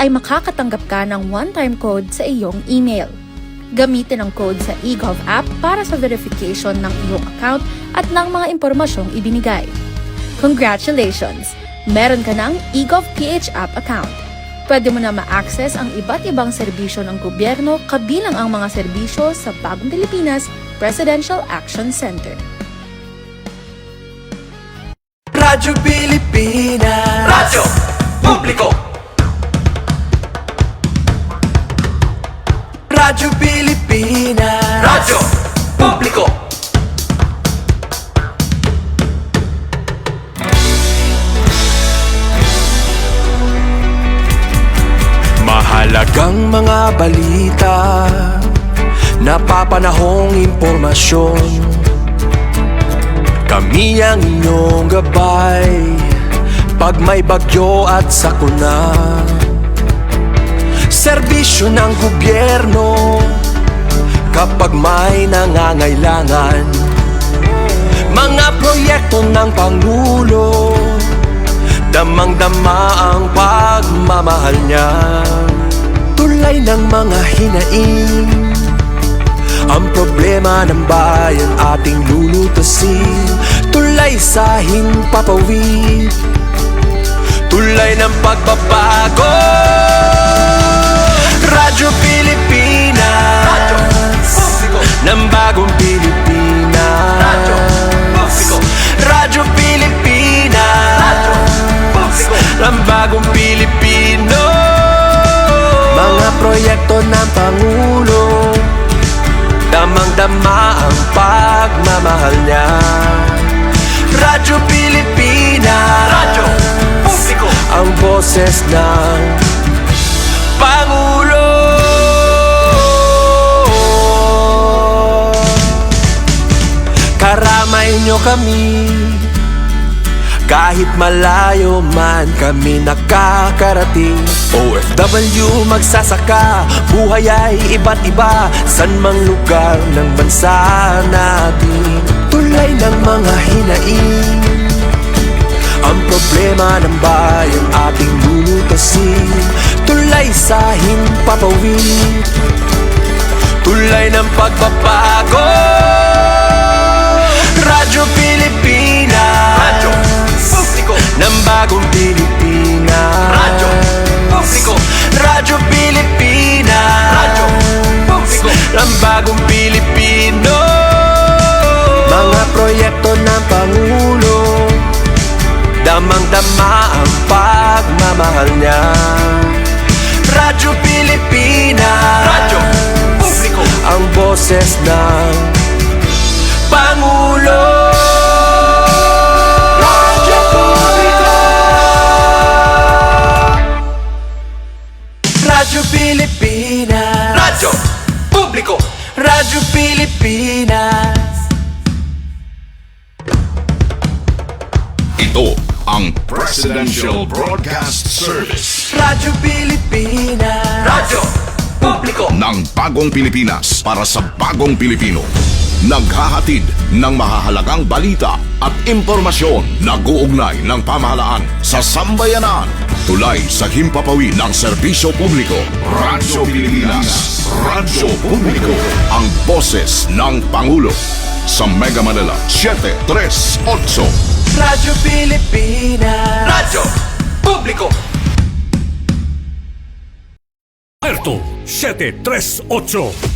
ay makakatanggap ka ng one-time code sa iyong email. Gamitin ang code sa eGov app para sa verification ng iyong account at ng mga impormasyong ibinigay. Congratulations! Meron ka ng eGov PH app account. Pwede mo na ma-access ang iba't ibang serbisyo ng gobyerno kabilang ang mga serbisyo sa Bagong Pilipinas Presidential Action Center. Radyo Pilipinas, Radyo Publiko. Radyo Pilipinas, Radyo Publiko. Mahalagang mga balita, napapanahong impormasyon. Kami ang inyong gabay pag may bagyo at sakuna. Serbisyo ng gobyerno kapag may nangangailangan. Mga proyekto ng Pangulo, damang-dama ang pagmamahal niya. Tulay ng mga hinaing, ang problema ng bayan ating lulutasin. Tulay sa himpapawid, tulay ng pagbabago. Radyo Pilipinas, Radyo Publiko. ng bagong Pilipinas. Radyo Publiko. Radyo Pilipinas, Radyo Publiko. ng bagong Pilipino. Mga proyekto ng Pangulo, damang-dama ang pagmamahal niya. Radyo Pilipinas, Radyo Publiko. ang boses ng Pangulo. Karamay nyo kami, kahit malayo man kami nakakarating. OFW magsasaka, buhay ay iba't iba, san mang lugar ng bansa natin. Tulay ng mga hinaing, ang problema ng bayan ating lulutasin. Tulay sa himpapawid, tulay ng pagbabago. Radyo Pilipinas, Radyo Publiko. ng bagong Pilipinas. Radyo Publiko. Radyo Pilipinas, Radyo Publiko. ng bagong Pilipino. Mga proyekto ng Pangulo, damang-dama ang pagmamahal niya. Radyo Pilipinas, Radyo Publiko. ang boses ng Pangulo. Radyo Publiko. Radyo Pilipinas, Radyo Publiko. Radyo Pilipinas. Ito ang Presidential Broadcast Service Radyo Pilipinas, Radyo Publiko. ng Bagong Pilipinas para sa Bagong Pilipino. Naghahatid ng mahahalagang balita at impormasyon na guugnay ng pamahalaan sa sambayanan. Tulay sa himpapawid ng serbisyo publiko. Radyo Pilipinas, Radyo Publiko, ang boses ng Pangulo. Sa Mega Manila, 738. Radyo Pilipinas, Radyo Publiko. Alerto 738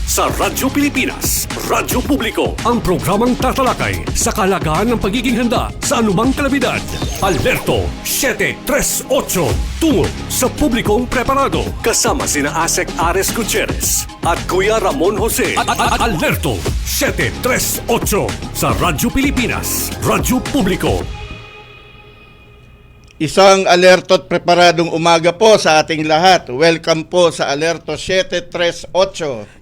sa Radyo Pilipinas, Radyo Publiko, ang programang tatalakay sa kalagahan ng pagiging handa sa anumang kalamidad. Alerto 738 tungo sa publikong preparado kasama sina Asek Ares Gutierrez at Kuya Ramon Jose. Alerto 738 sa Radyo Pilipinas, Radyo Publiko. Isang alerto at preparadong umaga po sa ating lahat. Welcome po sa Alerto 738.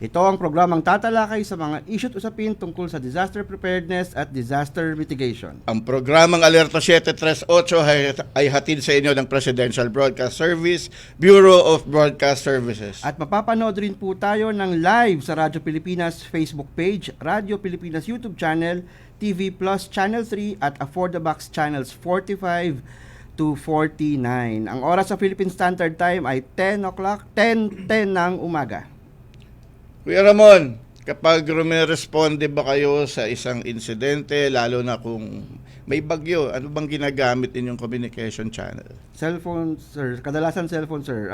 Ito ang programang tatalakay sa mga issue at usapin tungkol sa disaster preparedness at disaster mitigation. Ang programang Alerto 738 ay hatid sa inyo ng Presidential Broadcast Service, Bureau of Broadcast Services. At mapapanood rin po tayo ng live sa Radyo Pilipinas Facebook page, Radyo Pilipinas YouTube channel, TV Plus Channel 3 at Afford the Box Channels 45 2:49. Ang oras sa Philippine Standard Time ay 10 o'clock, 10:10 ng umaga. Kuya Ramon, kapag rumiresponde ba kayo sa isang insidente, lalo na kung may bagyo, ano bang ginagamit ninyong communication channel? Cellphone, sir. Kadalasan cellphone, sir.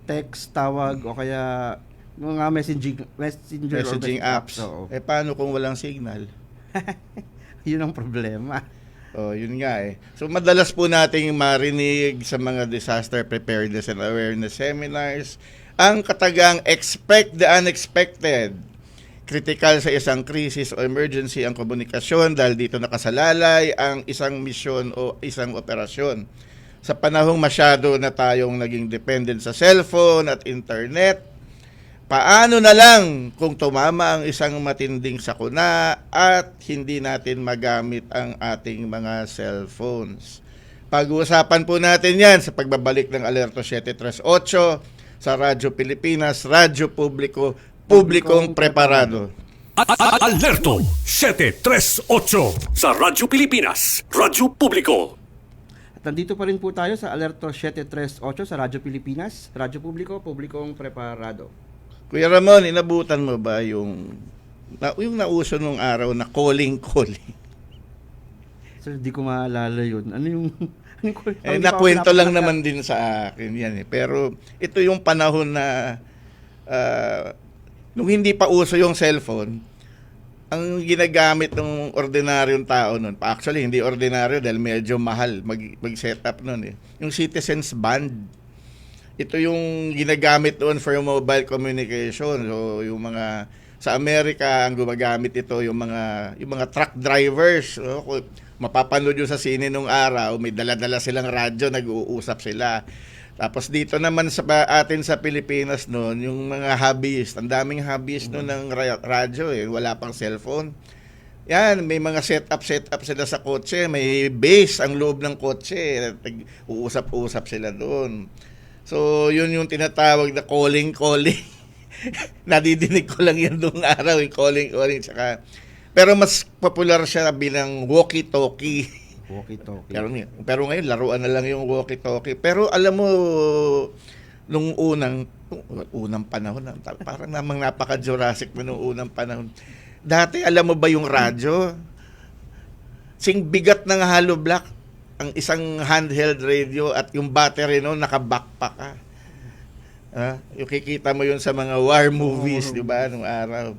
Text, tawag, o kaya mga messenger or Messaging apps. Oo. Paano kung walang signal? Yun ang problema. Oh, yun nga eh. So madalas po nating marinig sa mga disaster preparedness and awareness seminars ang katagang expect the unexpected. Kritikal sa isang krisis o emergency ang komunikasyon dahil dito nakasalalay ang isang misyon o isang operasyon. Sa panahong masyado na tayong naging dependent sa cellphone at internet, paano na lang kung tumama ang isang matinding sakuna at hindi natin magamit ang ating mga cellphones? Pag-uusapan po natin yan sa pagbabalik ng Alerto 738 sa Radyo Pilipinas, Radyo Publiko, Publikong Preparado. Alerto 738 sa Radyo Pilipinas, Radyo Publiko. At nandito pa rin po tayo sa Alerto 738 sa Radyo Pilipinas, Radyo Publiko, Publikong Preparado. Kuya Ramon, inabutan mo ba yung nauso nung araw na calling? Sir, di ko maalala yun. Ano yung... Nakwento lang naman din sa akin yan eh. Pero ito yung panahon na nung hindi pa uso yung cellphone, ang ginagamit ng ordinaryong tao nun, actually hindi ordinaryo dahil medyo mahal mag-set up nun eh, yung Citizens Band. Ito yung ginagamit doon for mobile communication. So yung mga sa Amerika ang gumagamit ito yung mga truck drivers. So, mapapanood yung sa sine nung araw, may dala-dala silang radyo, nag-uusap sila. Tapos dito naman sa atin sa Pilipinas noon, yung mga hobbyist, ang daming hobbyist noon ng radyo eh, wala pang cellphone. Yan, may mga setup sila sa kotse, may base ang loob ng kotse, uusap-usap sila doon. So, yun yung tinatawag na calling. Nadidinig ko lang yan noong araw, yung calling. Pero mas popular siya bilang walkie-talkie. Walkie-talkie. Pero ngayon, laruan na lang yung walkie-talkie. Pero alam mo, nung unang panahon, parang namang napaka-Jurassic mo nung unang panahon. Dati, alam mo ba yung radyo? Sing bigat ng hollow block ang isang handheld radio at yung battery no naka-backpack ka. Yung kikita mo yun sa mga war movies, di ba, nung araw.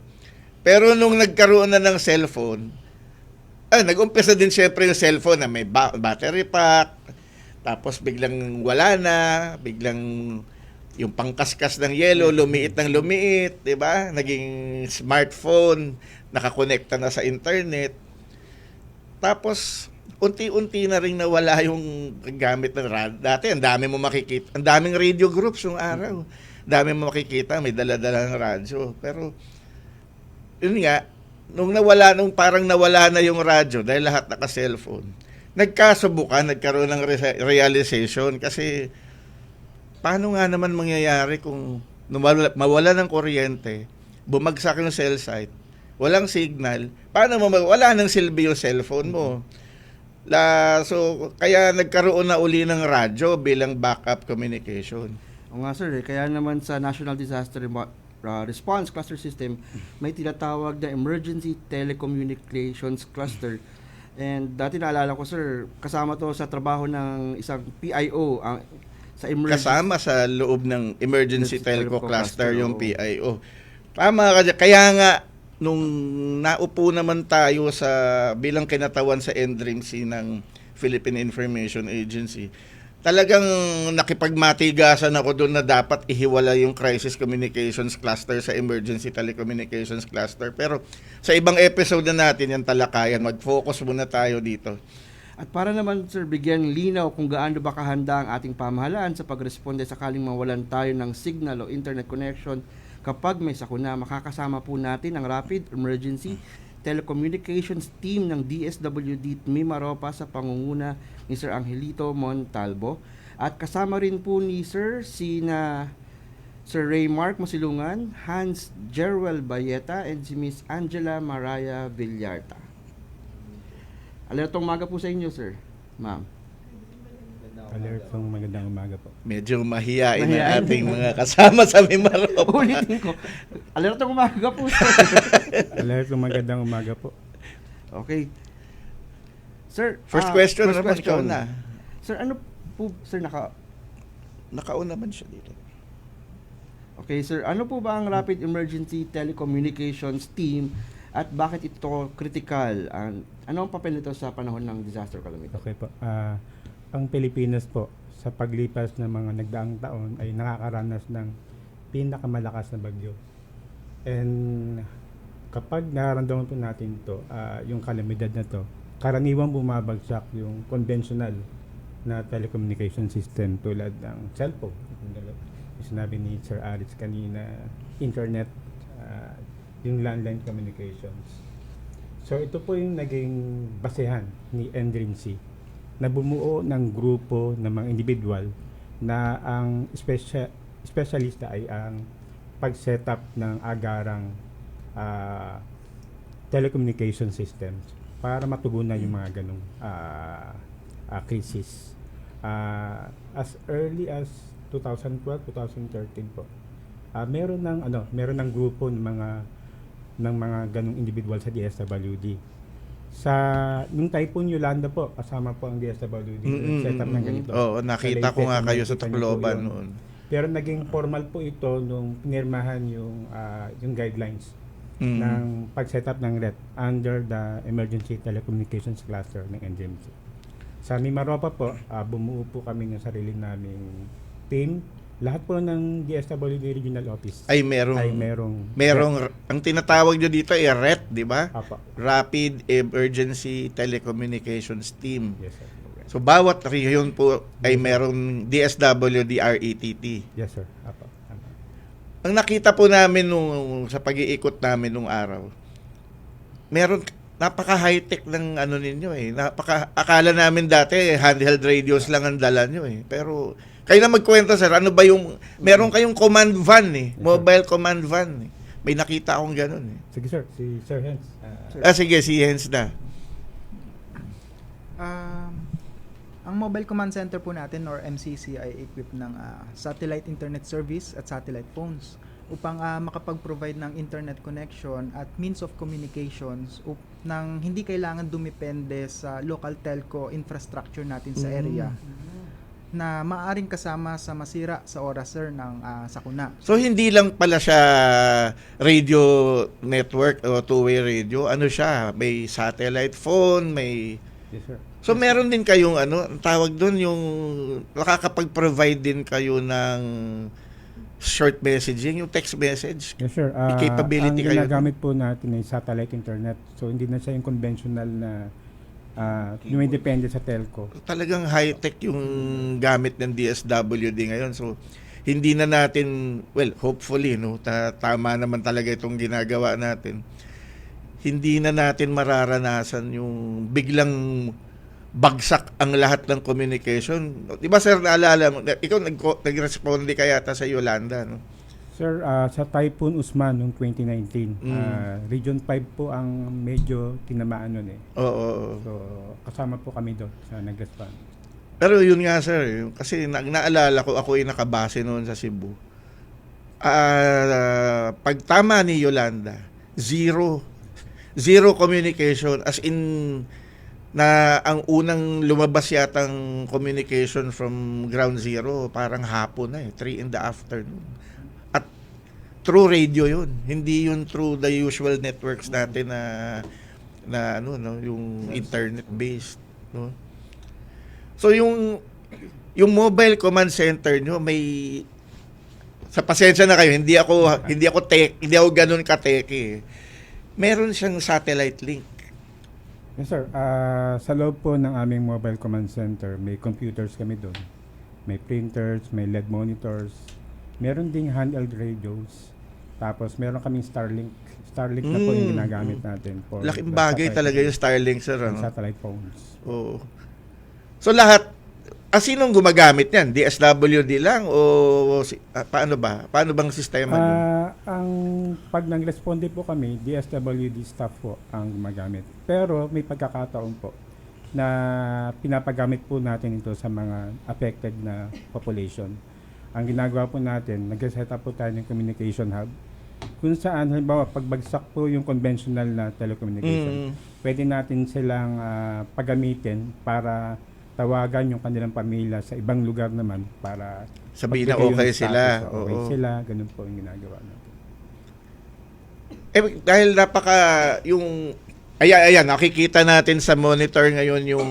Pero nung nagkaroon na ng cellphone, nag-umpisa din syempre yung cellphone na may battery pack, tapos biglang wala na, biglang yung pangkaskas ng yelo, lumiit ng lumiit, di ba? Naging smartphone, nakakonekta na sa internet. Tapos, unti-unti na rin nawala yung gamit ng radyo. Dati, ang dami mo makikita. Ang daming radio groups yung araw. Ang dami mo makikita, may dala-dala ng radyo. Pero, yun nga, nung parang nawala na yung radyo dahil lahat naka-cellphone, nagkasubukan, nagkaroon ng realization kasi paano nga naman mangyayari kung mawala ng kuryente, bumagsak yung cell site, walang signal, paano wala nang silbi yung cellphone mo? So, kaya nagkaroon na uli ng radyo bilang backup communication. O nga sir, kaya naman sa National Disaster Response Cluster System, may tinatawag na Emergency Telecommunications Cluster. And dati naalala ko sir, kasama to sa trabaho ng isang PIO, sa emergency. Kasama sa loob ng Emergency Telco Cluster yung PIO. Tama ka dyan. Kaya nga, nung naupo naman tayo bilang kinatawan sa NDRIMC ng Philippine Information Agency, talagang nakipagmatigasan ako doon na dapat ihiwala yung Crisis Communications Cluster sa Emergency Telecommunications Cluster. Pero sa ibang episode na natin yung talakayan, mag-focus muna tayo dito. At para naman sir, bigyan linaw kung gaano ba kahanda ang ating pamahalaan sa pagresponde sakaling mawalan tayo ng signal o internet connection kapag may sakuna, makakasama po natin ang Rapid Emergency Telecommunications Team ng DSWD Mimaropa sa pangunguna ni Sir Angelito Montalvo. At kasama rin po ni Sir Sir Ray Mark Masilungan, Hans Jerwel Bayeta, and si Miss Angela Maraya Villarta. Alertong maga po sa inyo, sir. Ma'am. Alertong magandang umaga po. Medyo mahiyain Mahiyain. ang ating mga kasama sa Mimaropa. Ulitin ko. Alerto umaga po, sir. Alertong magandang umaga po. Okay. Sir, First question first naman, ikaw na. Sir, ano po, sir, Nakauna man siya dito. Okay, sir, ano po ba ang Rapid Emergency Telecommunications Team at bakit ito critical? Ano ang papel nito sa panahon ng disaster calamity? Okay po. Ang Pilipinas po, sa paglipas ng mga nagdaang taon ay nakakaranas ng pinakamalakas na bagyo. And kapag nararamdaman po natin ito, yung kalamidad na to, karaniwang bumabagsak yung conventional na telecommunication system tulad ng cellphone. Yung sinabi ni Sir Aris kanina, internet, yung landline communications. So ito po yung naging basehan ni NDRIMC na bumuo ng grupo ng mga individual na ang specialista ay ang pag-setup ng agarang telecommunication systems para matugunan yung mga ganong crisis. As early as 2012, 2013 po. Meron ng grupo ng mga ganong individual sa DSWD. Sa nung Typhoon Yolanda po, kasama po ang DSWD setup ng ganito. Oo, nakita ko nga kayo sa Nakita niyo po Tacloban yun. noon. Pero naging formal po ito nung pinirmahan yung guidelines ng pag-setup ng RET under the Emergency Telecommunications Cluster ng NDRIMC. Sa Mimaropa po, bumuo po kami ng sarili naming team. Lahat po ng DSWD Regional Office Ay merong ang tinatawag nyo dito ay RET, di ba? Apa. Rapid Emergency Telecommunications Team. Yes, sir. So bawat region po ay merong DSWD RETT. Yes, sir. Apa. Tama. Ang nakita po namin sa pag-iikot namin nung araw, meron napaka-high-tech ng ano ninyo eh. Akala namin dati handheld radios lang ang dala nyo eh. Pero kayo na magkwento, sir, ano ba yung meron kayong command van eh, mobile command van eh. May nakita akong ganun eh. Sige, sir. Si Sir Hens. Sige, si Hens na. Ang Mobile Command Center po natin or MCC ay equipped ng satellite internet service at satellite phones upang makapag-provide ng internet connection at means of communications nang hindi kailangan dumepende sa local telco infrastructure natin sa area na maaaring kasama sa masira sa oras, sir, ng sakuna. So hindi lang pala siya radio network o two-way radio, ano siya, may satellite phone, may Yes, sir. So meron din kayong ang tawag doon yung nakakapag-provide din kayo ng short messaging, yung text message. Yes, sir. May capability ang kayo. ginagamit po natin ay satellite internet. So, hindi na siya yung conventional na yung depende sa telco. Talagang high-tech yung gamit ng DSWD ngayon. So hindi na natin, well, hopefully, tama naman talaga itong ginagawa natin. Hindi na natin mararanasan yung biglang bagsak ang lahat ng communication. Di ba, sir, naalala mo, ikaw nag-responde kaya sa Yolanda, no? Sir, sa Typhoon Usman noong 2019, Region 5 po ang medyo tinamaan nun eh. Oo. So, kasama po kami doon sa nag-respond. Pero yun nga, sir, kasi naalala ko, ako ay nakabase noon sa Cebu. Pag tama ni Yolanda, zero communication, as in na ang unang lumabas yatang communication from ground zero parang hapon na 3 in the afternoon. At through radio yun, hindi yun through the usual networks natin na yung internet based, no? So yung mobile command center nyo, may, sa pasensya na kayo, hindi ako ganun ka-teke. Meron siyang satellite link. Yes, sir. Sa loob po ng aming mobile command center, may computers kami doon. May printers, may LED monitors. Meron ding handheld radios. Tapos meron kaming Starlink. Starlink na po yung ginagamit natin. For Laking the bagay satellite talaga yung Starlink, sir. and satellite phones. Oo. So lahat, sinong gumagamit yan? DSWD lang o paano ba? Paano bang sistema niyo? Pag nag-responde po kami, DSWD staff po ang gumagamit. Pero may pagkakataon po, na pinapagamit po natin ito sa mga affected na population. Ang ginagawa po natin, nag-set up po tayo ng communication hub kung saan, halimbawa, pagbagsak po yung conventional na telecommunication, pwede natin silang paggamitin para tawagan yung kanilang pamilya sa ibang lugar naman para Sabihin na magbigay okay yung sila. status, okay Oo. sila, ganun po yung ginagawa natin. Dahil napaka yung ayan, nakikita natin sa monitor ngayon yung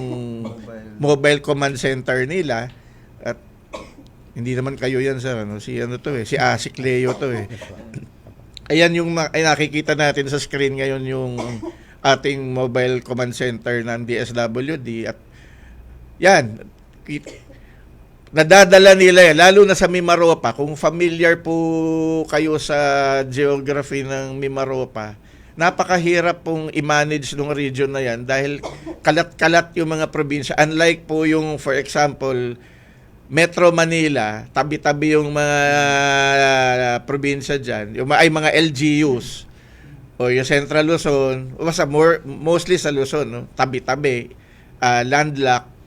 mobile command center nila at hindi naman kayo yan sa si si Asik Leo to eh. Ayan yung nakikita natin sa screen ngayon yung ating mobile command center ng DSWD at yan nadadala nila yan, lalo na sa Mimaropa. Kung familiar po kayo sa geography ng Mimaropa, napakahirap pong i-manage ng region na yan dahil kalat-kalat yung mga probinsya. Unlike po yung, for example, Metro Manila, tabi-tabi yung mga probinsya dyan, yung mga LGUs, o yung Central Luzon, mostly sa Luzon, no? Tabi-tabi, landlocked.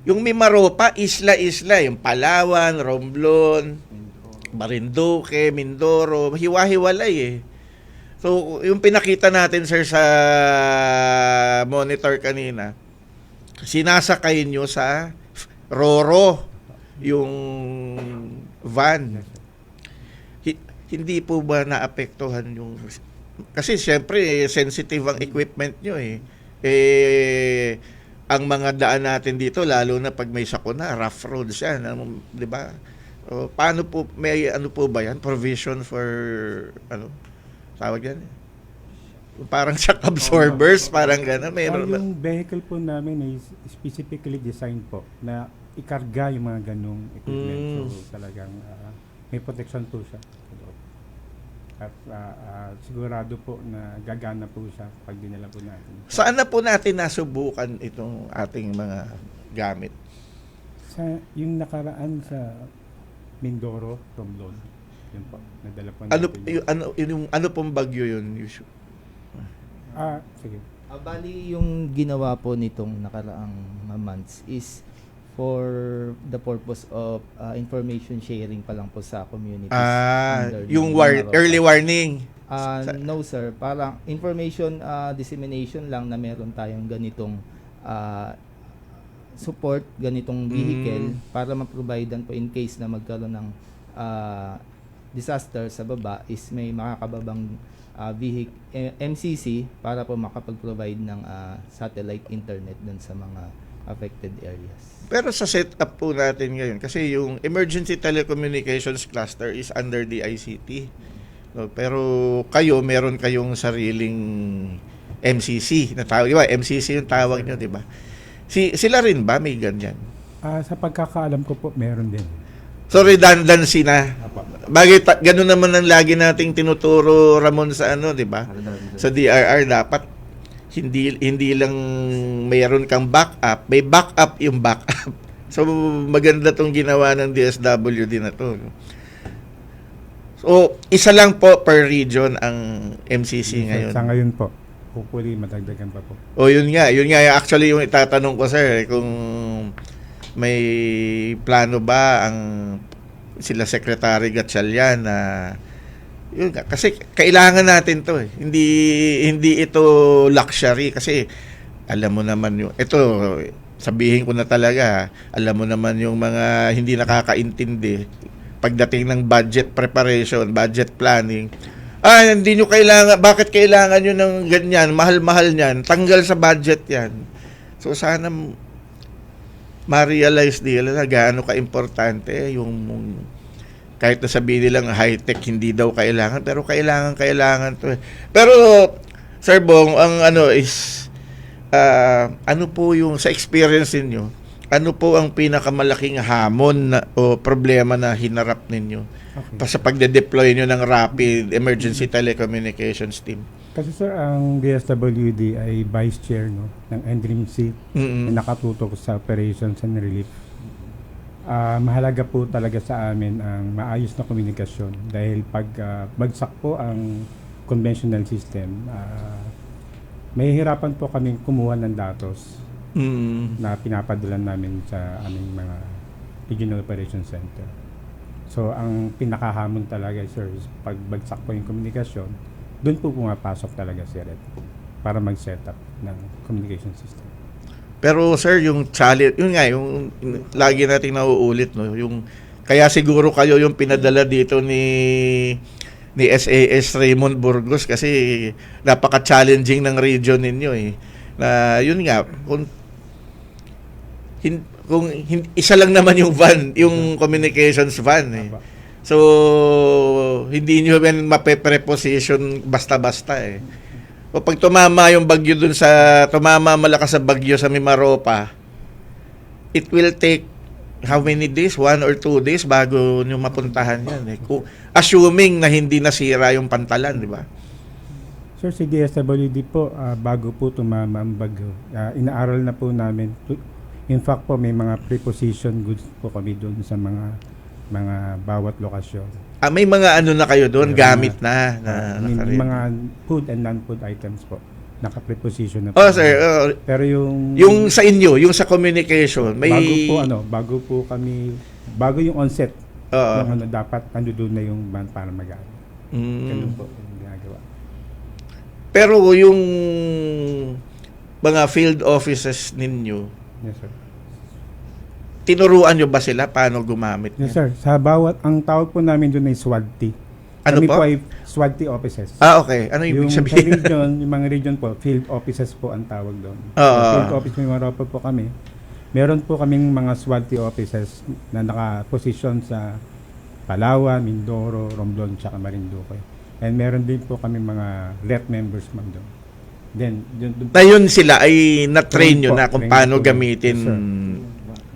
Yung Mimaropa, isla-isla, yung Palawan, Romblon, Marinduque, Mindoro, hiwa-hiwalay eh. So, yung pinakita natin, sir, sa monitor kanina, sinasakay nyo sa Roro, yung van. Hindi po ba naapektuhan yung... Kasi, syempre, sensitive ang equipment nyo eh. Ang mga daan natin dito, lalo na pag may sakuna, rough roads yan, di ba? Paano po, may ano po ba yan? Provision for, tawag yan? Parang shock absorbers, parang gano'n. Yung vehicle po namin is specifically designed po na ikarga yung mga ganong equipment. So talagang may protection po siya. At sigurado po na gagana po siya pag dinala po natin. Saan na po natin nasubukan itong ating mga gamit? Sa yung nakaraan sa Mindoro, Romblon, yun po, nadala po natin. Ano pong bagyo yun? Sige. Bali, yung ginawa po nitong nakaraang months is for the purpose of information sharing pa lang po sa communities. Yung early warning. No sir, parang information dissemination lang na meron tayong ganitong support, ganitong vehicle para ma-providean po in case na magkaroon ng disaster sa baba is may makakababang MCC para po makapag-provide ng satellite internet dun sa mga affected areas. Pero sa setup po natin ngayon, kasi yung Emergency Telecommunications Cluster is under the ICT. No, pero meron kayong sariling MCC na tawag, di ba? MCC yung tawag nyo, di ba? Sila rin ba may ganyan? Sa pagkakaalam ko po, meron din. So redundancy na. Bagay ganun naman ang lagi nating tinuturo, Ramon, sa di ba? Sa DRR dapat hindi lang mayroon kang backup, may backup yung backup. So maganda tong ginawa ng DSWD na to. So isa lang po per region ang MCC ngayon. Sa ngayon po. Hopefully madagdagan pa po. Yun nga actually yung itatanong ko, sir, kung may plano ba ang sila Secretary Gatchalian na yun, kasi kailangan natin to eh. Hindi ito luxury kasi alam mo naman yung ito, sabihin ko na talaga, alam mo naman yung mga hindi nakakaintindi pagdating ng budget preparation, budget planning. Hindi nyo kailangan, bakit kailangan nyo ng ganyan, mahal-mahal niyan, tanggal sa budget yan. So sana ma-realize nila na gaano ka-importante yung kahit na sabihin nilang high-tech hindi daw kailangan, pero kailangan to eh. Pero Sir Bong, ang is ano po yung sa experience niyo, ano po ang pinakamalaking hamon o problema na hinarap ninyo sa pagde-deploy nyo ng Rapid Emergency Telecommunications Team? Kasi sir, ang DSWD ay vice chair ng NDRIMC na nakatutok sa operations and relief. Mahalaga po talaga sa amin ang maayos na komunikasyon dahil pag bagsak po ang conventional system, may hirapan po kaming kumuha ng datos na pinapadala namin sa aming mga Regional Operations Center. So, ang pinakahamon talaga, sir, is pagbagsak po yung komunikasyon, doon po pumapasok talaga si Red para mag-set up ng communication system. Pero sir, yung challenge, yun nga, yung lagi nating nauulit, no? Yung, kaya siguro kayo yung pinadala dito ni SAS Raymond Burgos kasi napaka-challenging ng region ninyo eh. Na yun nga, kung isa lang naman yung van, yung communications van eh. So, hindi nyo yan mape-preposition basta-basta eh. O pag tumama yung bagyo dun tumama malakas sa bagyo sa Mimaropa, it will take how many days? 1 or 2 days bago nyo mapuntahan yan eh. Assuming na hindi nasira yung pantalan, di ba? Sir, si DSWD po, bago po tumama ang bagyo, inaaral na po namin. In fact po, may mga preposition goods po kami doon sa mga bawat lokasyon. May mga ano na kayo doon, gamit na may mga food and non-food items po. Naka-preposition na po. Oh, sir. Pero yung sa inyo, yung sa communication, may... Bago yung onset, yung dapat nandoon na yung van para mag-aaral. Ganun po yung ginagawa. Pero yung mga field offices ninyo, yes, sir. Tinuruan nyo ba sila paano gumamit? Yes, sir. Sa ang tawag po namin doon ay SWAT-T. Ano Kami po? ay SWAT-T offices. Okay. Ano yung sabihin? Yung mga region po, field offices po ang tawag doon. Field office, may Mimaropa po kami. Meron po kaming mga SWAT-T offices na naka-position sa Palawan, Mindoro, Romblon, tsaka Marinduque. And meron din po kami mga rep members man doon. Then, yun sila ay na-train nyo na kung paano gamitin. Yes,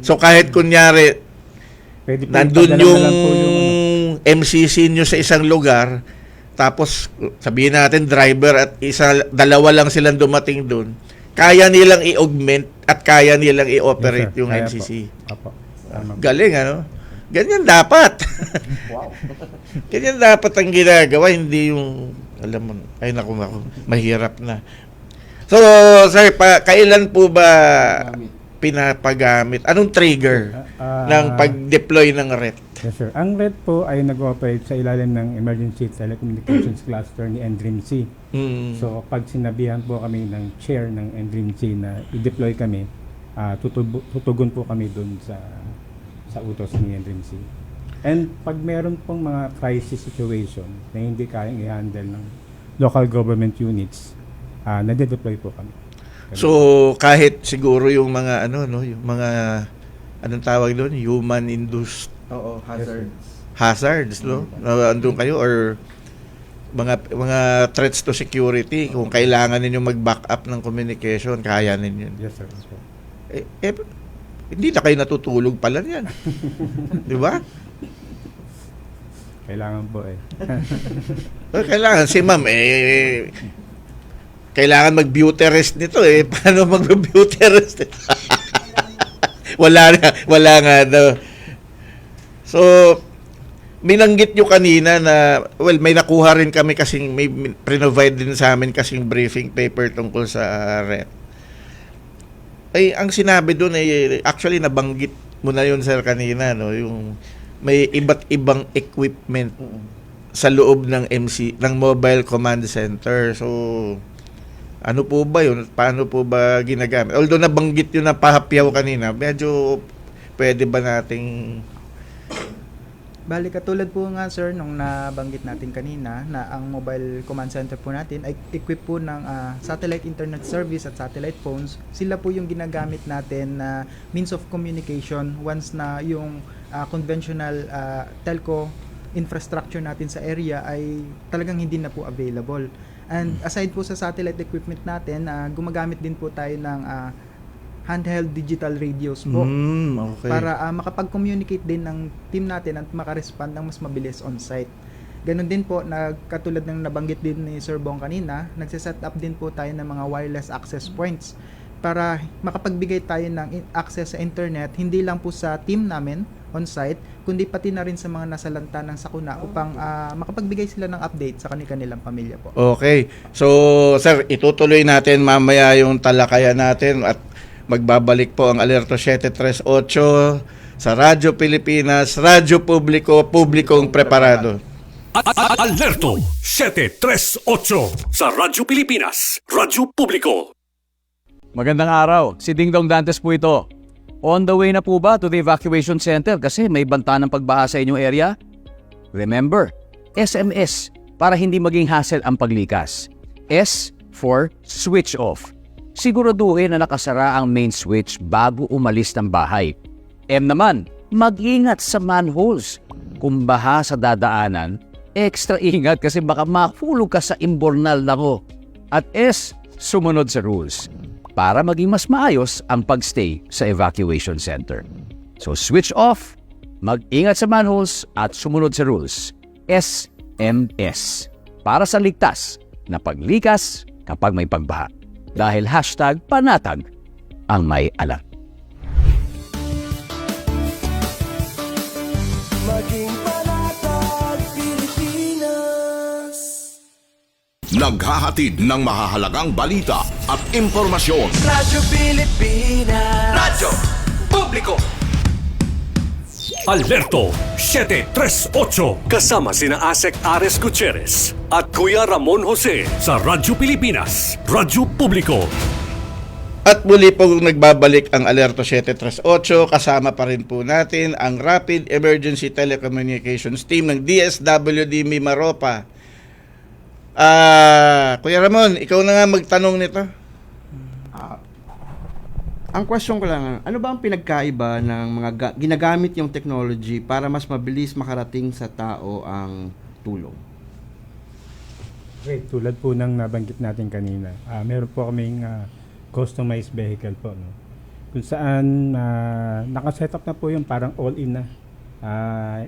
so kahit kunyari, nandun yung MCC nyo sa isang lugar, tapos sabihin natin driver at dalawa lang silang dumating doon, kaya nilang i-augment at kaya nilang i-operate yung MCC. Apo. Galing, ano? Ganyan dapat. Ganyan dapat ang ginagawa, hindi yung, alam mo, ay naku, mahirap na. So, sir, kailan po ba pinapagamit? Anong trigger ng pag-deploy ng RET? Yes, sir. Ang RET po ay nag-ooperate sa ilalim ng Emergency Telecommunications Cluster ni NDRIMC. So, pag sinabihan po kami ng chair ng NDRIMC na i-deploy kami, tutugon po kami dun sa utos ni NDRIMC. And pag meron pong mga crisis situation na hindi kayang i-handle ng local government units, nade-deploy po kami. So, kahit siguro yung mga yung mga anong tawag doon, human induced hazards, no? Andun kayo or mga threats to security, kung kailangan ninyo mag-back up ng communication, kaya ninyo. Yes, sir. Hindi na kayo natutulog pala niyan. Di ba? Kailangan po Kailangan si ma'am kailangan mag-beauty rest nito Paano mag-beauty rest nito? wala nga daw. So, minanggit nyo kanina na, may nakuha rin kami kasing, may provide din sa amin kasing briefing paper tungkol sa RET. Ang sinabi doon actually nabanggit mo na yun, sir, kanina, no? Yung may iba't ibang equipment sa loob ng ng mobile command center. So, ano po ba yun? Paano po ba ginagamit? Although nabanggit yun na pahapyaw kanina, medyo pwede ba nating... Bali, katulad po nga sir, nung nabanggit natin kanina na ang mobile command center po natin ay equipped po ng satellite internet service at satellite phones. Sila po yung ginagamit natin na means of communication once na yung conventional telco infrastructure natin sa area ay talagang hindi na po available. And aside po sa satellite equipment natin, gumagamit din po tayo ng handheld digital radios po okay. Para makapag-communicate din ng team natin at makarespond ng mas mabilis on-site. Ganon din po, katulad ng nabanggit din ni Sir Bong kanina, nagsiset up din po tayo ng mga wireless access points para makapagbigay tayo ng access sa internet hindi lang po sa team namin on-site, kundi pati na rin sa mga nasa lanta ng sakuna upang makapagbigay sila ng update sa kanilang pamilya po. Okay. So, sir, itutuloy natin mamaya yung talakayan natin at Magbabalik po ang Alerto 738 sa Radyo Pilipinas, Radyo Publiko, publikong preparado. Alerto 738 sa Radyo Pilipinas, Radyo Publiko. Magandang araw, si Dingdong Dantes po ito. On the way na po ba to the evacuation center kasi may banta ng pagbaha sa inyong area? Remember, SMS para hindi maging hassle ang paglikas. S for switch off. Siguraduhin na nakasara ang main switch bago umalis ng bahay. M naman, mag-ingat sa manholes. Kung baha sa dadaanan, extra ingat kasi baka mahulog ka sa imbornal na ko. At S, sumunod sa rules para maging mas maayos ang pagstay sa evacuation center. So switch off, mag-ingat sa manholes at sumunod sa rules. SMS para sa ligtas na paglikas kapag may pagbaha. Dahil #panatag ang may alam. Maging panatag Pilipinas. Naghahatid ng mahahalagang balita at impormasyon. Radyo Pilipinas. Radyo Publiko. Alerto 738 kasama sina Asek Ares Gutierrez at Kuya Ramon Jose sa Radyo Pilipinas, Radyo Publiko. At muli po nagbabalik ang Alerto 738, kasama pa rin po natin ang Rapid Emergency Telecommunications Team ng DSWD Mimaropa. Kuya Ramon, ikaw na nga magtanong nito. Ang question ko lang, ano ba ang pinagkaiba ng mga ginagamit yung technology para mas mabilis makarating sa tao ang tulong? Okay, tulad po ng nabanggit natin kanina, meron po kaming customized vehicle po, no? Kung saan nakaset up na po yung parang all-in na.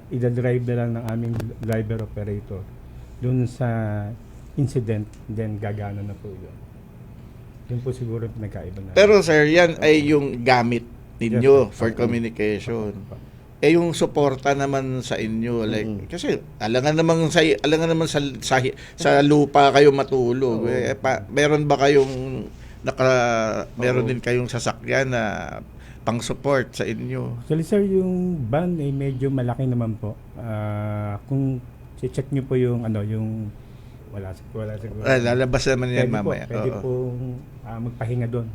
Ida-drive na lang ng aming driver operator dun sa incident, then gagana na po yun. Yun po siguro yung pinagkaiba na. Pero sir, yan ay yung gamit ninyo Yes, for communication. Eh yung suporta naman sa inyo, like kasi alangan naman sa lupa kayo matulog. Meron ba kayong meron din kayong sasakyan na pang-support sa inyo? Actually sir, yung van ay medyo malaki naman po. Kung check nyo po yung yung wala siguro. Lalabas naman yan mamaya. Pwede pong magpahinga doon.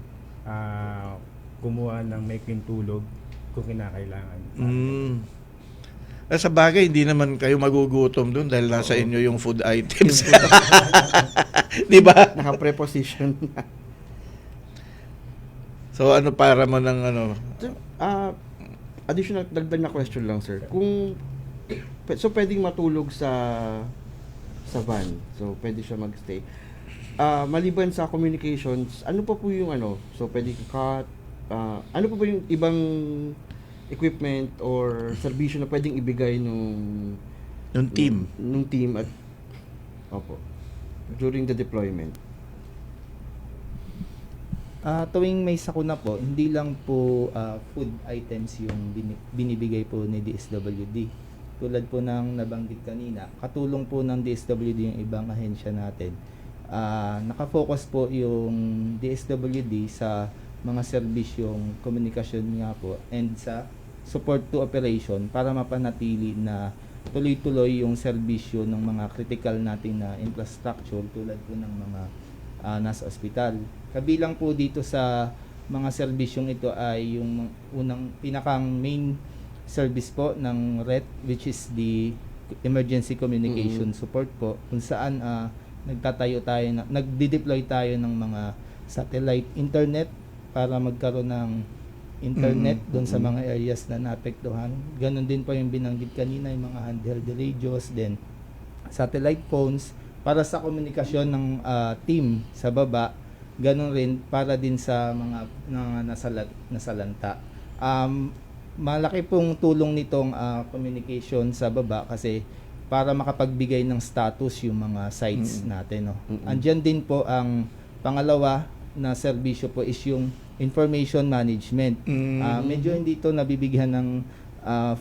Gumawa ng maikling tulog kung kinakailangan. Sa bagay, hindi naman kayo magugutom doon dahil nasa inyo yung food items. Di ba? Naka-preposition. So ano para mo ng additional dagdag na question lang, sir. So pwedeng matulog sa van. So pwede siya magstay. Maliban sa communications, ano pa po yung so pwede cut, ano pa ba yung ibang equipment or serbisyo na pwedeng ibigay nung team at during the deployment? Tuwing may sakuna po, hindi lang po food items yung binibigay po ni DSWD. Tulad po ng nabanggit kanina, katulong po ng DSWD yung ibang ahensya natin. Nakafocus po yung DSWD sa mga serbisyong komunikasyon nga po and sa support to operation para mapanatili na tuloy-tuloy yung serbisyo ng mga critical nating na infrastructure tulad po ng mga nasa ospital. Kabilang po dito sa mga serbisyong ito ay yung pinakang main service po ng RET, which is the Emergency Communication Support po, kung saan nagde-deploy tayo ng mga satellite internet para magkaroon ng internet doon sa mga areas na naapektuhan. Ganon din po yung binanggit kanina, yung mga handheld radios, then satellite phones para sa komunikasyon ng team sa baba. Ganon rin para din sa mga nasalanta. Malaki pong tulong nitong communication sa baba kasi para makapagbigay ng status yung mga sites natin. Andyan din po ang pangalawa na serbisyo po is yung information management. Medyo hindi ito nabibigyan ng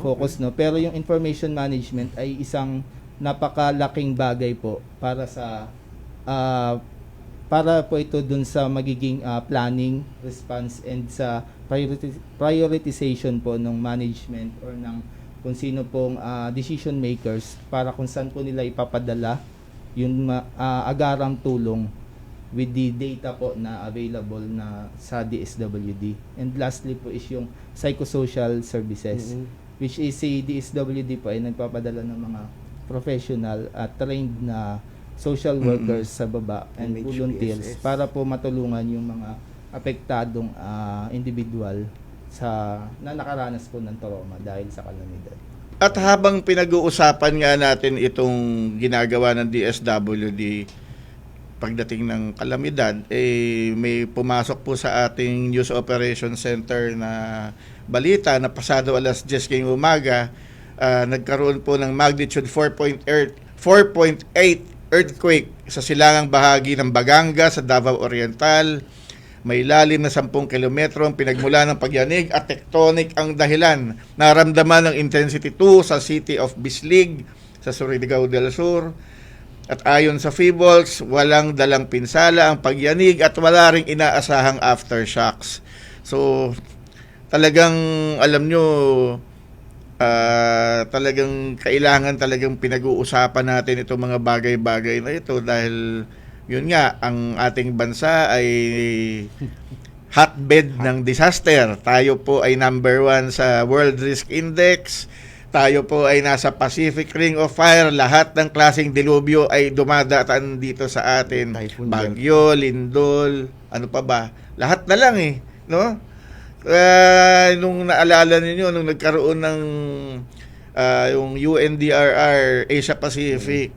focus, pero yung information management ay isang napakalaking bagay po para sa para po ito dun sa magiging planning, response, and sa prioritization po ng management or ng kung sino pong decision makers para kung saan po nila ipapadala yung agarang tulong with the data po na available na sa DSWD. And lastly po is yung psychosocial services, which is si DSWD po ay nagpapadala ng mga professional at trained na social workers sa baba and volunteers para po matulungan yung mga apektadong individual na nakaranas po ng trauma dahil sa kalamidad. At habang pinag-uusapan nga natin itong ginagawa ng DSWD pagdating ng kalamidad, may pumasok po sa ating News Operation Center na balita na pasado alas 10 ngayong umaga, nagkaroon po ng magnitude 4.8 earthquake sa silangang bahagi ng Baganga sa Davao Oriental. May lalim na 10 kilometro ang pinagmula ng pagyanig at tectonic ang dahilan. Naramdaman ng intensity 2 sa city of Bislig sa Surigao del Sur. At ayon sa Feebles, walang dalang pinsala ang pagyanig at wala ring inaasahang aftershocks. So, talagang alam nyo, talagang kailangan talagang pinag-uusapan natin itong mga bagay-bagay na ito dahil yun nga, ang ating bansa ay hotbed ng disaster. Tayo po ay number 1 sa World Risk Index. Tayo po ay nasa Pacific Ring of Fire. Lahat ng klaseng dilubyo ay dumadataan dito sa atin. Bagyo, lindol, ano pa ba? Lahat na lang no? Nung naalala ninyo, nung nagkaroon ng yung UNDRR Asia Pacific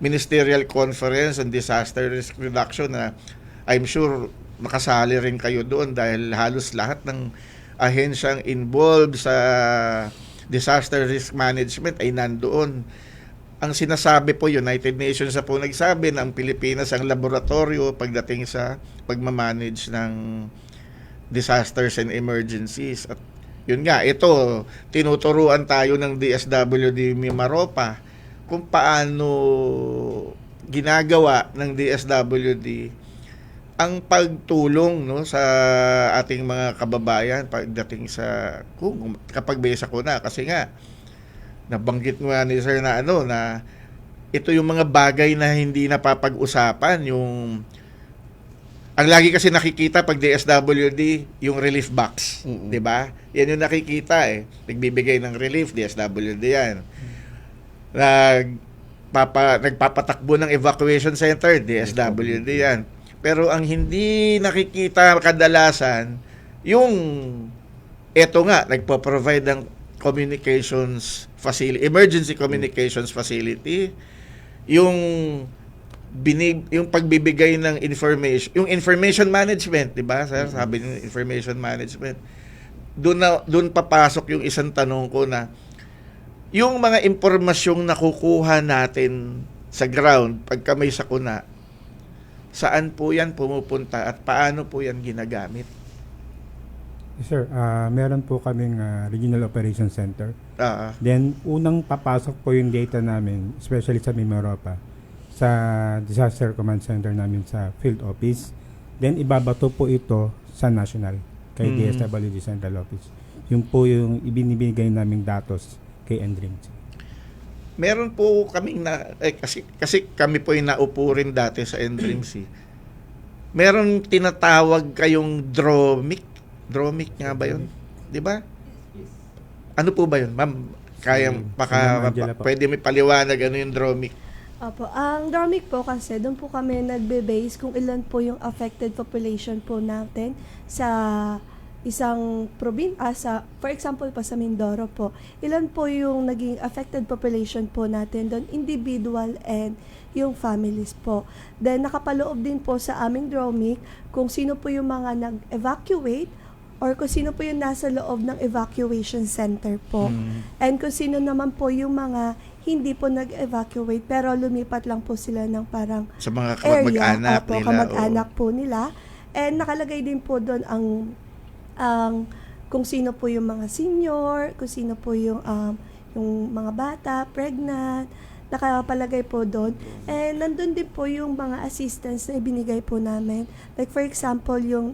Ministerial Conference on Disaster Risk Reduction na I'm sure nakasali rin kayo doon dahil halos lahat ng ahensyang involved sa disaster risk management ay nandoon. Ang sinasabi po, United Nations na po nagsabi na ang Pilipinas ang laboratorio pagdating sa pagmamanage ng disasters and emergencies. At yun nga, ito, tinuturuan tayo ng DSWD Mimaropa kung paano ginagawa ng DSWD ang pagtulong sa ating mga kababayan pagdating sa kapag may sakuna, kasi nga nabanggit nga ni Sir na na ito yung mga bagay na hindi napapag-usapan, yung ang lagi kasi nakikita pag DSWD yung relief box, 'di ba? Yan yung nakikita nagbibigay ng relief, DSWD yan. Nagpapatakbo ng evacuation center, DSWD yan. Pero ang hindi nakikita kadalasan, yung eto nga, nagpo-provide ng communications facility, emergency communications facility, yung pagbibigay ng information, yung information management, 'di ba? Sir, sabi niyo information management. Doon papasok yung isang tanong ko na yung mga impormasyong nakukuha natin sa ground pagka may sakuna, saan po yan pumupunta at paano po yan ginagamit? Sir, meron po kaming Regional Operations Center. Then, unang papasok po yung data namin, especially sa Mimaropa, sa Disaster Command Center namin sa Field Office. Then, ibabato po ito sa National, kay DSWD Central Office. Yun po yung ibinibigay naming datos kay NDRIMC. Meron po kaming kasi kami po yung naupo rin dati sa NDRIMC. Meron tinatawag kayong DROMIC. DROMIC nga ba yun? Di ba? Ano po ba yun? Ma'am, pwede may paliwanag ano yung DROMIC? Opo, ang DROMIC po kasi doon po kami nagbe-base kung ilan po yung affected population po natin sa isang probinsya, for example pa sa Mindoro po, ilan po yung naging affected population po natin doon, individual and yung families po. Then nakapaloob din po sa aming DROMIC kung sino po yung mga nag-evacuate or kung sino po yung nasa loob ng evacuation center po. And kung sino naman po yung mga hindi po nag-evacuate pero lumipat lang po sila ng parang sa mga kamag-anak nila. Kamag-anak po nila. And nakalagay din po doon ang kung sino po yung mga senior, kung sino po yung mga bata, pregnant, nakapalagay po doon. And nandun din po yung mga assistance na ibinigay po namin. Like for example, yung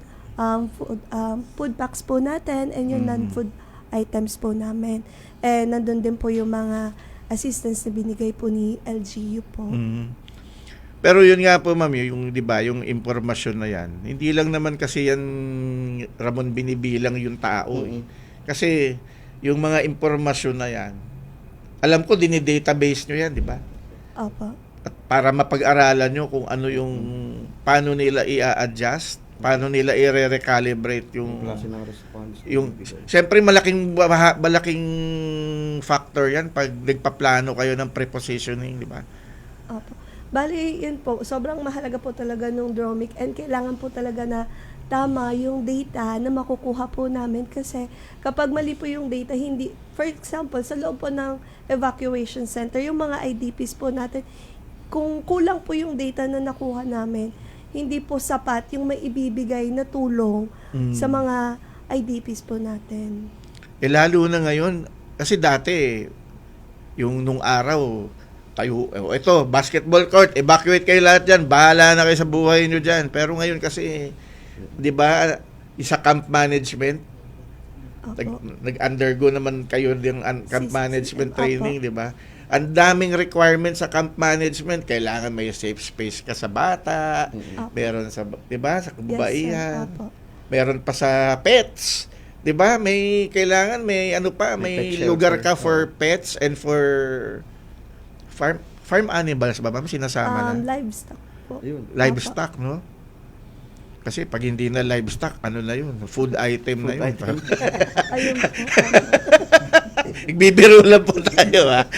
food packs po natin and yung non-food items po namin. And nandun din po yung mga assistance na binigay po ni LGU po. Pero yun nga po ma'am, yung 'di ba, yung impormasyon na yan. Hindi lang naman kasi yan Ramon binibilang yung tao. Kasi yung mga impormasyon na yan, alam ko dini-database nyo yan, 'di ba? Opo. At para mapag-aralan nyo kung ano yung paano nila i-adjust, paano nila i-recalibrate yung klase ng response. Siyempre malaking factor yan pag nagpaplano kayo ng prepositioning, 'di ba? Opo. Bali, yun po, sobrang mahalaga po talaga nung Dromic and kailangan po talaga na tama yung data na makukuha po namin kasi kapag mali po yung data, hindi, for example, sa loob po ng evacuation center, yung mga IDPs po natin, kung kulang po yung data na nakuha namin, hindi po sapat yung may ibibigay na tulong sa mga IDPs po natin. Lalo na ngayon, kasi dati, yung nung araw, tayo, ito, basketball court, evacuate kayo lahat dyan, bahala na kayo sa buhay nyo dyan. Pero ngayon kasi, di ba, isa camp management, nag-undergo naman kayo ng camp management training, di ba? Ang daming requirements sa camp management, kailangan may safe space ka sa bata, meron sa, di ba, sa kababaihan, meron pa sa pets, di ba, may kailangan, may ano pa, may lugar ka for pets and for farm animals ba ma'am? Sinasama na? Livestock po. Livestock, no? Kasi pag hindi na livestock, ano na yun? Food item na yun. Ayun po. Nagbibiro lang po tayo, ha?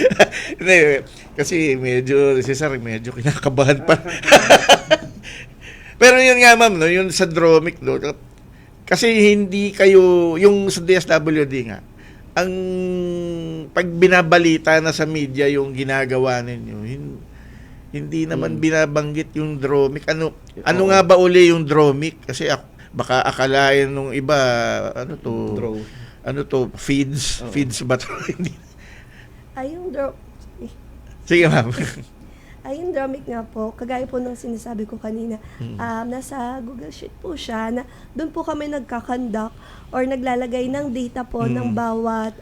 Kasi si Sir, medyo kinakabahan pa. Pero yun nga ma'am, no? Yun sa Dromic, no? Kasi hindi kayo, yung sa DSWD nga, ang pag binabalita na sa media yung ginagawa ninyo, hindi naman binabanggit yung Dromic. Ano nga ba uli yung Dromic? Kasi baka akalain nung iba, feeds ba ito? Ayun, Sige ma'am. Ayun, Dromic nga po, kagaya po ng sinasabi ko kanina, nasa Google Sheet po siya, na doon po kami nagkakandak or naglalagay ng data po ng bawat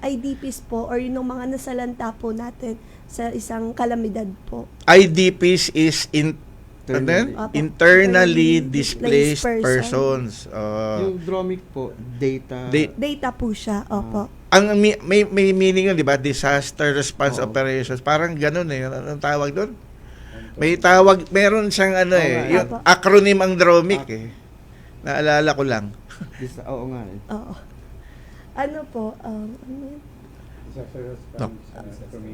IDPs po or yung mga nasalanta po natin sa isang kalamidad po. IDPs is internally displaced persons. Yung Dromic po, data. Data po siya, opo. Ang may meaning yun, di ba? Disaster response operations. Parang ganun eh. Anong tawag doon? May tawag, meron siyang yung acronym ang Dromic eh. Naalala ko lang. Oo nga eh. Oo. Ano po, ano yun? Disaster response.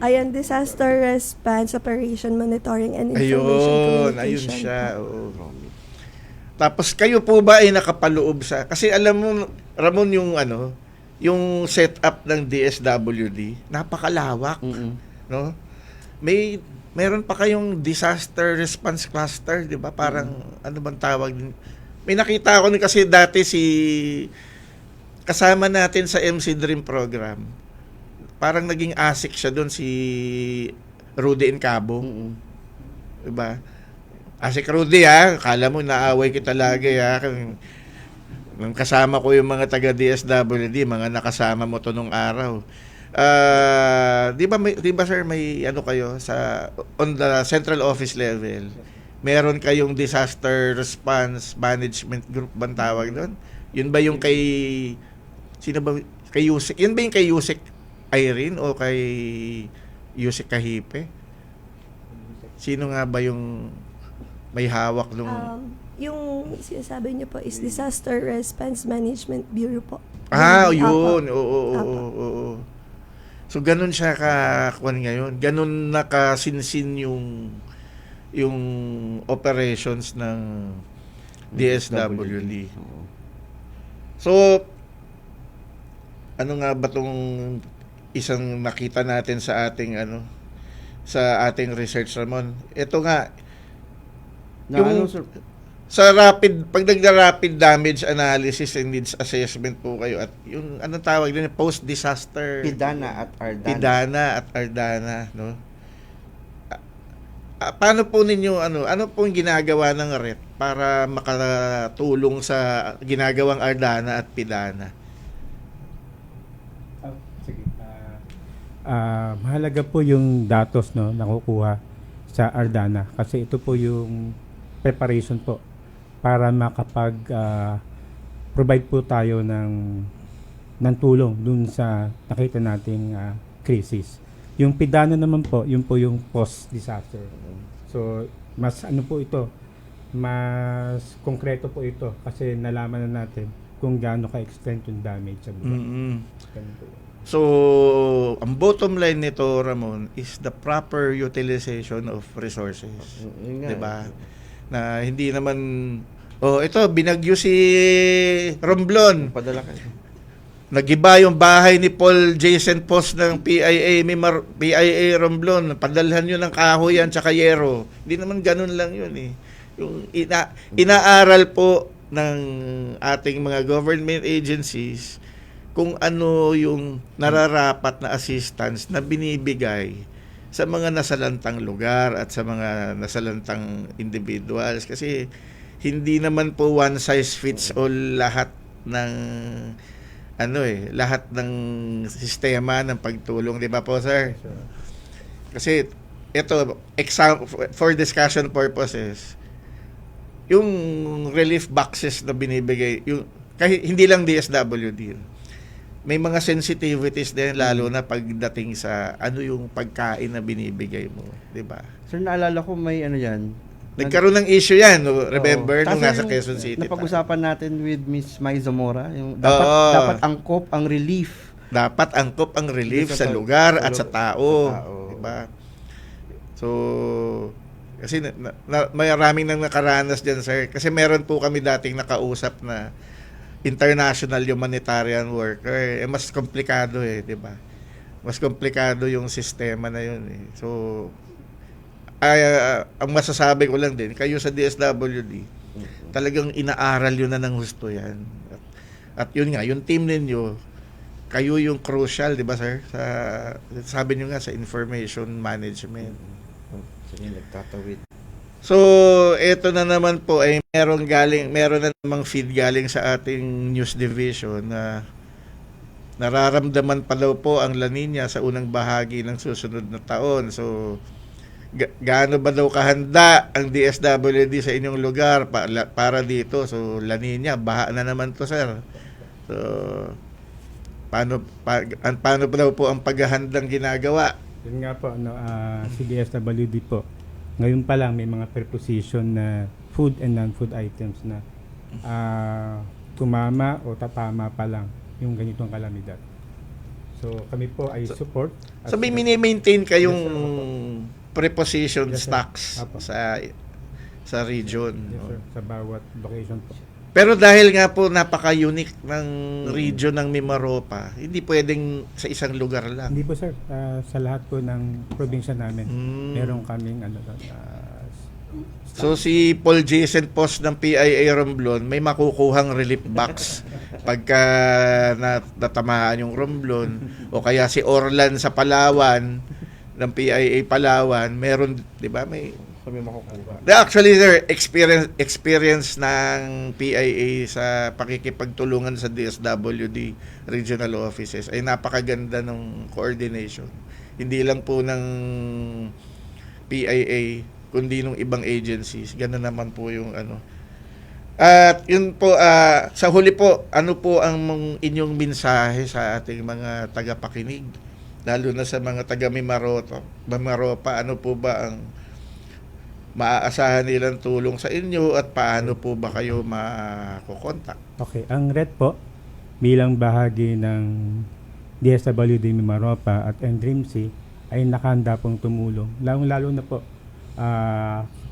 Ayan, disaster response operation monitoring and information communication. Ayun siya. Oo. Tapos kayo po ba ay nakapaloob sa, kasi alam mo, Ramon, yung setup ng DSWD, napakalawak, no? Meron pa kayong disaster response cluster, 'di ba? Parang ano bang tawag din? May nakita ako kasi dati kasama natin sa MC Dream program. Parang naging ASIC siya doon si Rudy Encabo. 'Di ba? ASIC Rudy, ha, kala mo naaway kita lagi, ha. Nung kasama ko yung mga taga DSWD, mga nakasama mo to nung araw. Di ba sir, may ano kayo on the central office level, meron kayong disaster response management group bang tawag doon? Yun ba yung sino ba, kay Yusek? Yun ba yung kay Yusek Irene o kay Yusek Kahipe? Sino nga ba yung may hawak nung yung sinasabi niyo po is Disaster Response Management Bureau po. Yun. Oo. So, ganun siya kakuan ngayon. Ganun nakasinsin yung operations ng DSWD. So, ano nga ba tong isang nakita natin sa ating sa ating research, Ramon? Ito nga, sa pag nagda-rapid damage analysis and needs assessment po kayo at yung anong tawag din, post-disaster Pidana at Ardana, no? paano po ninyo ano pong ginagawa ng RET para makatulong sa ginagawang Ardana at Pidana? Sige. Mahalaga po yung datos nakukuha sa Ardana kasi ito po yung preparation po para makapag provide po tayo ng tulong dun sa nakita nating crisis. Yung Pidana naman po, yun po yung post-disaster. So, mas po ito, mas konkreto po ito kasi nalaman na natin kung gaano ka-extent yung damage sa lugar. Ganun po. So, ang bottom line nito, Ramon, is the proper utilization of resources. Diba? Na hindi naman, ito, binagyo si Romblon. Padala kayo. Nagiba yung bahay ni Paul Jason Post ng PIA Romblon. Padalhan yun ng kahoy yan tsaka yero. Hindi naman ganun lang yun eh. Yung inaaral po ng ating mga government agencies kung ano yung nararapat na assistance na binibigay sa mga nasalantang lugar at sa mga nasalantang individuals. Kasi hindi naman po one size fits all lahat ng lahat ng sistema ng pagtulong, di ba po, sir? Kasi ito, for discussion purposes, yung relief boxes na binibigay, kahit hindi lang DSWD, may mga sensitivities din lalo na pagdating sa yung pagkain na binibigay mo, di ba? Sir, naalala ko may yan. Nagkaroon ng issue yan, remember, nung nasa Quezon City. Napag-usapan natin with Miss Mai Zamora, yung dapat angkop ang relief. Dapat angkop ang relief sa lugar at sa tao. Diba? So, kasi maraming nang nakaranas dyan, sir. Kasi meron po kami dating nakausap na international humanitarian worker. Mas komplikado diba? Mas komplikado yung sistema na yun So, ang masasabi ko lang din, kayo sa DSWD, talagang inaaral yun na ng husto yan. At yun nga, yung team ninyo, kayo yung crucial, di ba, sir? Sabi nyo nga, sa information management. So, ito na naman po, ay meron na namang feed galing sa ating news division na nararamdaman pa daw po ang La Nina sa unang bahagi ng susunod na taon. So, gaano ba daw kahanda ang DSWD sa inyong lugar para dito? So, La Nina, baha na naman to, sir. So, paano pa daw po ang paghahandang ginagawa? Yun nga po, si DSWD po, ngayon pa lang may mga preposition na food and non-food items na tumama o tatama pa lang yung ganitong kalamidad. So, kami po ay support. So, may mini-maintain kayong preposition stocks sa region. Yes, sir. Sa bawat location po. Pero dahil nga po napaka-unique ng region ng Mimaropa, hindi pwedeng sa isang lugar lang. Hindi po, sir. Sa lahat po ng probinsya namin, meron kaming So si Paul Jason Post ng PIA Romblon may makukuhang relief box pagka natamaan yung Romblon, o kaya si Orlan sa Palawan ng PIA Palawan, meron, di ba, may kami makukuha. Actually, sir, experience ng PIA sa pakikipagtulungan sa DSWD regional offices ay napakaganda ng coordination. Hindi lang po ng PIA, kundi ng ibang agencies. Ganun naman po yung At yun po, sa huli po, ano po ang inyong mensahe sa ating mga tagapakinig? Lalo na sa mga taga Mimaropa, ano po ba ang maaasahan nilang tulong sa inyo at paano po ba kayo makukontak? Okay, ang RED po bilang bahagi ng DSWD Mimaropa at NDRIMC ay nakahanda pong tumulong. Lalo na po,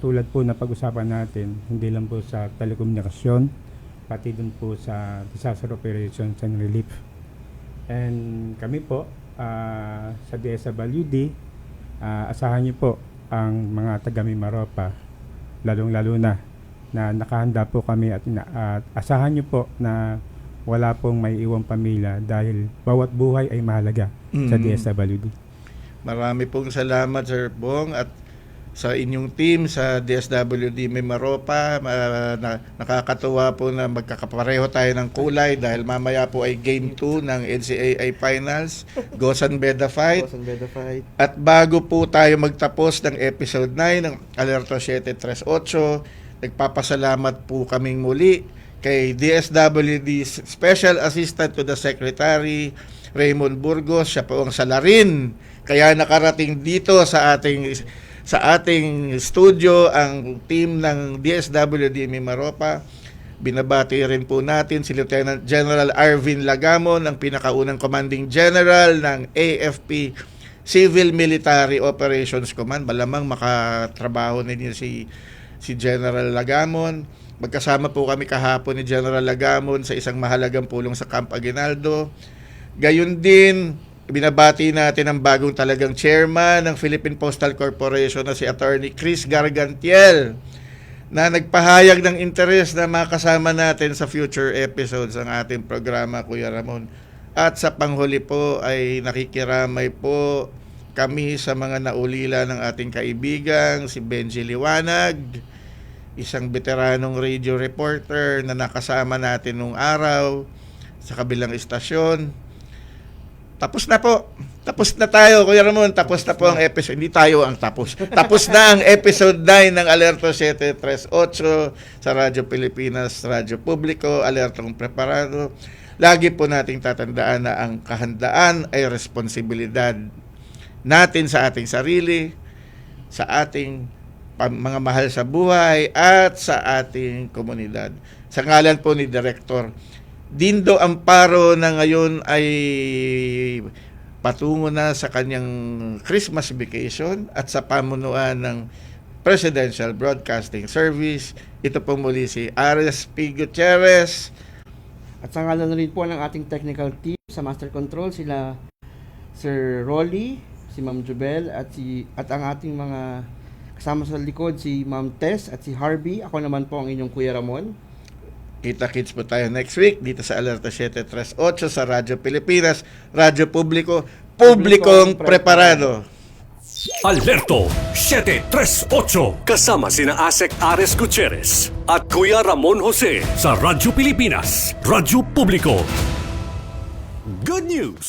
tulad po na pag-usapan natin, hindi lang po sa telekomunikasyon, pati dun po sa disaster operations and relief. And kami po, sa DSWD, asahan niyo po ang mga taga Mimaropa, lalong-lalo na nakahanda po kami at asahan niyo po na wala pong may iwang pamilya dahil bawat buhay ay mahalaga sa DSWD. Marami pong salamat, Sir Bong, at sa inyong team sa DSWD Mimaropa. Nakakatuwa po na magkakapareho tayo ng kulay dahil mamaya po ay Game 2 ng NCAA Finals, Gosan Beda Fight. At bago po tayo magtapos ng episode 9 ng Alerto 738, nagpapasalamat po kaming muli kay DSWD Special Assistant to the Secretary Raymond Burgos. Siya po ang salarin, kaya nakarating dito sa ating studio ang team ng DSWD Mimaropa. Binabati rin po natin si Lieutenant General Arvin Lagamon, ang pinakaunang Commanding General ng AFP Civil Military Operations Command. Malamang makatrabaho ninyo si General Lagamon. Magkasama po kami kahapon ni General Lagamon sa isang mahalagang pulong sa Camp Aguinaldo. Gayun din, binabati natin ang bagong talagang chairman ng Philippine Postal Corporation na si Attorney Chris Gargantiel, na nagpahayag ng interes na makasama natin sa future episodes ng ating programa, Kuya Ramon. At sa panghuli po ay nakikiramay po kami sa mga naulila ng ating kaibigang si Benji Liwanag, isang veteranong radio reporter na nakasama natin nung araw sa kabilang istasyon. Tapos na po. Tapos na tayo, Kuya Ramon. Tapos na po ang episode. Hindi tayo ang tapos. Tapos na ang episode 9 ng Alerto 738 sa Radyo Pilipinas, Radyo Publiko, Alertong Preparado. Lagi po nating tatandaan na ang kahandaan ay responsibilidad natin sa ating sarili, sa ating mga mahal sa buhay, at sa ating komunidad. Sa ngalan po ni Director Dindo Amparo na ngayon ay patungo na sa kanyang Christmas vacation at sa pamunuan ng Presidential Broadcasting Service, ito po muli si Ares P. Gutierrez. At sa ngalan na rin po ng ating technical team sa Master Control, sila Sir Rolly, si Ma'am Jubel, at ang ating mga kasama sa likod, si Ma'am Tess at si Harvey. Ako naman po ang inyong Kuya Ramon. Kita-kits po tayo next week dito sa Alerto 738 sa Radyo Pilipinas, Radyo Publiko, Publikong Preparado. Alerto 738 kasama sina Asek Ares Gutierrez at Kuya Ramon Jose sa Radyo Pilipinas, Radyo Publiko. Good news!